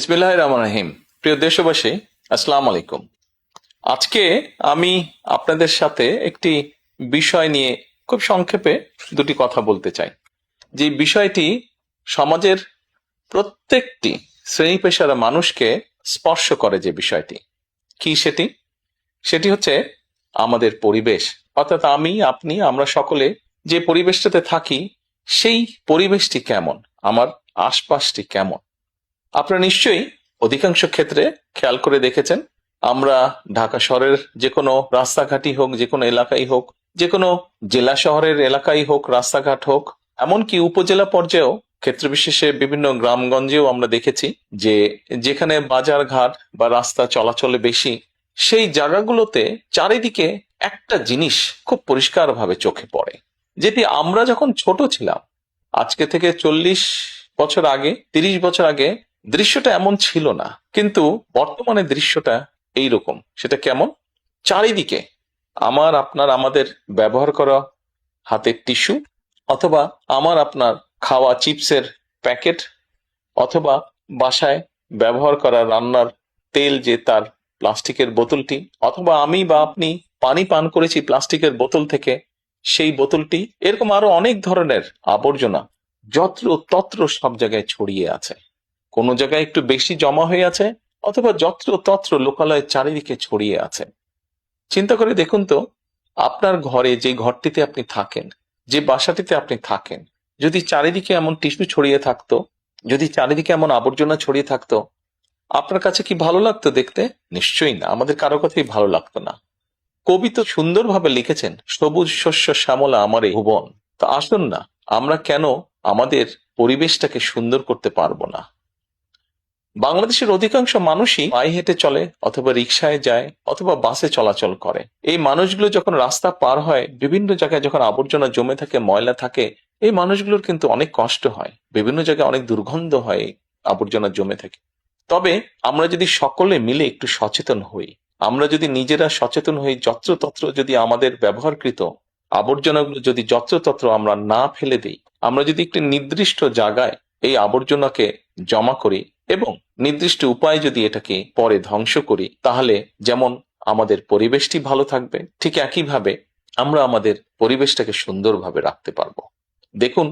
বিসমিল্লাহির রহমানির রহিম। প্রিয় দেশবাসী, আসসালামু আলাইকুম। আজকে আমি আপনাদের সাথে একটি বিষয় নিয়ে খুব সংক্ষেপে দুটি কথা বলতে চাই। যে বিষয়টি সমাজের প্রত্যেকটি শ্রেণী পেশার মানুষকে স্পর্শ করে। যে বিষয়টি কি সেটি হচ্ছে আমাদের পরিবেশ। অর্থাৎ আমি, আপনি, আমরা সকলে যে পরিবেশটাতে থাকি সেই পরিবেশটি কেমন, আমার আশপাশটি কেমন। আপনারা নিশ্চয়ই অধিকাংশ ক্ষেত্রে খেয়াল করে দেখেছেন, আমরা ঢাকা শহরের যে কোনো রাস্তাঘাটই হোক, যে কোনো এলাকাই হোক, যে কোনো জেলা শহরের এলাকাই হোক, রাস্তাঘাট হোক, এমনকি উপজেলা পর্যায়েও ক্ষেত্র বিশেষে বিভিন্ন গ্রামগঞ্জেও আমরা দেখেছি যে যেখানে বাজার ঘাট বা রাস্তা চলাচলে বেশি, সেই জায়গাগুলোতে চারিদিকে একটা জিনিস খুব পরিষ্কারভাবে চোখে পড়ে, যেটি আমরা যখন ছোট ছিলাম, আজকে থেকে 40 বছর আগে, 30 বছর আগে দৃশ্যটা এমন ছিল না, কিন্তু বর্তমানে দৃশ্যটা এইরকম। সেটা কেমন? চারিদিকে আমার, আপনার, আমাদের ব্যবহার করা হাতের টিস্যু, অথবা আমার আপনার খাওয়া চিপসের প্যাকেট, অথবা বাসায় ব্যবহার করা রান্নার তেল যে তার প্লাস্টিকের বোতলটি, অথবা আমি বা আপনি পানি পান করেছি প্লাস্টিকের বোতল থেকে সেই বোতলটি, এরকম আরো অনেক ধরনের আবর্জনা যত্র তত্র সব জায়গায় ছড়িয়ে আছে। কোনো জায়গায় একটু বেশি জমা হয়ে আছে, অথবা যত্র তত্র লোকালয়ে চারিদিকে ছড়িয়ে আছে। চিন্তা করে দেখুন তো, আপনার ঘরে, যে ঘরটিতে আপনি থাকেন, যে বাসাটিতে আপনি থাকেন, যদি চারিদিকে এমন টিস্যু ছড়িয়ে থাকতো, যদি চারিদিকে এমন আবর্জনা ছড়িয়ে থাকতো, আপনার কাছে কি ভালো লাগতো দেখতে? নিশ্চয়ই না, আমাদের কারো কথাই ভালো লাগতো না। কবি তো সুন্দরভাবে লিখেছেন, সবুজ শস্য শ্যামলা আমার এই ভুবন। তো আসুন না, আমরা কেন আমাদের পরিবেশটাকে সুন্দর করতে পারবো না? বাংলাদেশের অধিকাংশ মানুষই পায়ে হেঁটে চলে, অথবা রিকশায় যায়, অথবা বাসে চলাচল করে। এই মানুষগুলো যখন রাস্তা পার হয়, বিভিন্ন জায়গায় যখন আবর্জনা জমে থাকে, ময়লা থাকে, এই মানুষগুলোর কিন্তু অনেক কষ্ট হয়, বিভিন্ন জায়গায় অনেক দুর্গন্ধ হয় আবর্জনা জমে থাকে। তবে আমরা যদি সকলে মিলে একটু সচেতন হই, আমরা যদি নিজেরা সচেতন হই, যত্রতত্র যদি আমাদের ব্যবহারকৃত আবর্জনাগুলো যদি যত্রতত্র আমরা না ফেলে দিই, আমরা যদি একটি নির্দিষ্ট জায়গায় এই আবর্জনাকে জমা করি এবং নির্দিষ্ট উপায়ে যদি এটাকে পরে ধ্বংস করি, তাহলে যেমন আমাদের পরিবেশটি ভালো থাকবে, ঠিক একইভাবে আমরা আমাদের পরিবেশটাকে সুন্দরভাবে রাখতে পারবো। দেখুন,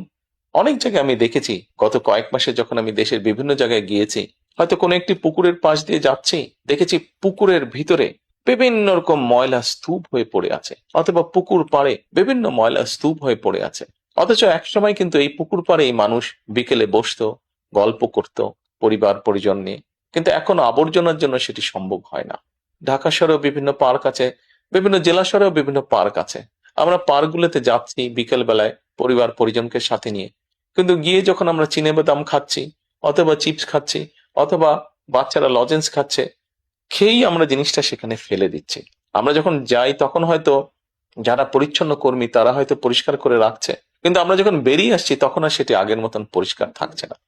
অনেক জায়গায় আমি দেখেছি, গত কয়েক মাসে যখন আমি দেশের বিভিন্ন জায়গায় গিয়েছি, হয়তো কোনো একটি পুকুরের পাশ দিয়ে যাচ্ছি, দেখেছি পুকুরের ভিতরে বিভিন্ন রকম ময়লা স্তূপ হয়ে পড়ে আছে, অথবা পুকুর পাড়ে বিভিন্ন ময়লা স্তূপ হয়ে পড়ে আছে। অথচ একসময় কিন্তু এই পুকুর পাড়ে এই মানুষ বিকেলে বসতো, গল্প করত পরিবার পরিজন নিয়ে, কিন্তু এখন আবর্জনার জন্য সেটি সম্ভব হয় না। ঢাকা শহরেও বিভিন্ন পার্ক আছে, বিভিন্ন জেলা শহরেও বিভিন্ন পার্ক আছে। আমরা পার্কগুলোতে যাচ্ছি বিকেল বেলায় পরিবার পরিজনকে সাথে নিয়ে, কিন্তু গিয়ে যখন আমরা চিনে বাদাম খাচ্ছি, অথবা চিপস খাচ্ছি, অথবা বাচ্চারা লজেন্স খাচ্ছে, খেয়েই আমরা জিনিসটা সেখানে ফেলে দিচ্ছি। আমরা যখন যাই তখন হয়তো যারা পরিচ্ছন্ন কর্মী তারা হয়তো পরিষ্কার করে রাখছে, কিন্তু আমরা যখন বেরিয়ে আসছি তখন আর সেটি আগের মতন পরিষ্কার থাকছে না।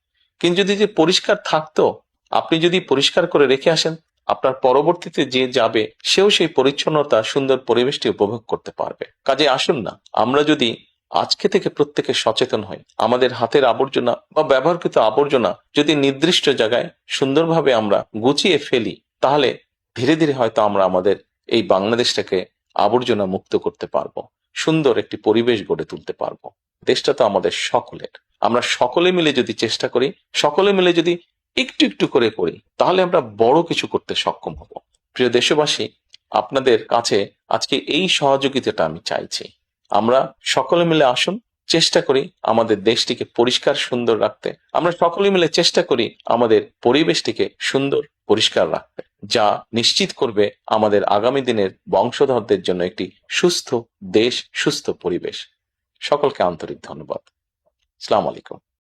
কিন্তু যদি যে পরিষ্কার থাকতো, আপনি যদি পরিষ্কার করে রেখে আসেন, আপনার পরবর্তীতে যে যাবে সেও সেই পরিচ্ছন্নতা, সুন্দর পরিবেশটি উপভোগ করতে পারবে। কাজে আসুন না, আমরা যদি আজকে থেকে প্রত্যেকে সচেতন হই, আমাদের হাতের আবর্জনা বা ব্যবহৃত আবর্জনা যদি নির্দিষ্ট জায়গায় সুন্দরভাবে আমরা গুছিয়ে ফেলি, তাহলে ধীরে ধীরে হয়তো আমরা আমাদের এই বাংলাদেশটাকে আবর্জনা মুক্ত করতে পারবো, সুন্দর একটি পরিবেশ গড়ে তুলতে পারবো। দেশটা তো আমাদের সকলের। আমরা সকলে মিলে যদি চেষ্টা করি, সকলে মিলে যদি একটু একটু করে করি, তাহলে আমরা বড় কিছু করতে সক্ষম হব। প্রিয় দেশবাসী, আপনাদের কাছে আজকে এই সহযোগিতাটা আমি চাইছি। আমরা সকলে মিলে আসুন, চেষ্টা করি আমাদের দেশটিকে পরিষ্কার সুন্দর রাখতে। আমরা সকলে মিলে চেষ্টা করি আমাদের পরিবেশটিকে সুন্দর পরিষ্কার রাখতে, যা নিশ্চিত করবে আমাদের আগামী দিনের বংশধরদের জন্য একটি সুস্থ দেশ, সুস্থ পরিবেশ। সকলকে আন্তরিক ধন্যবাদ। আসসালামু আলাইকুম।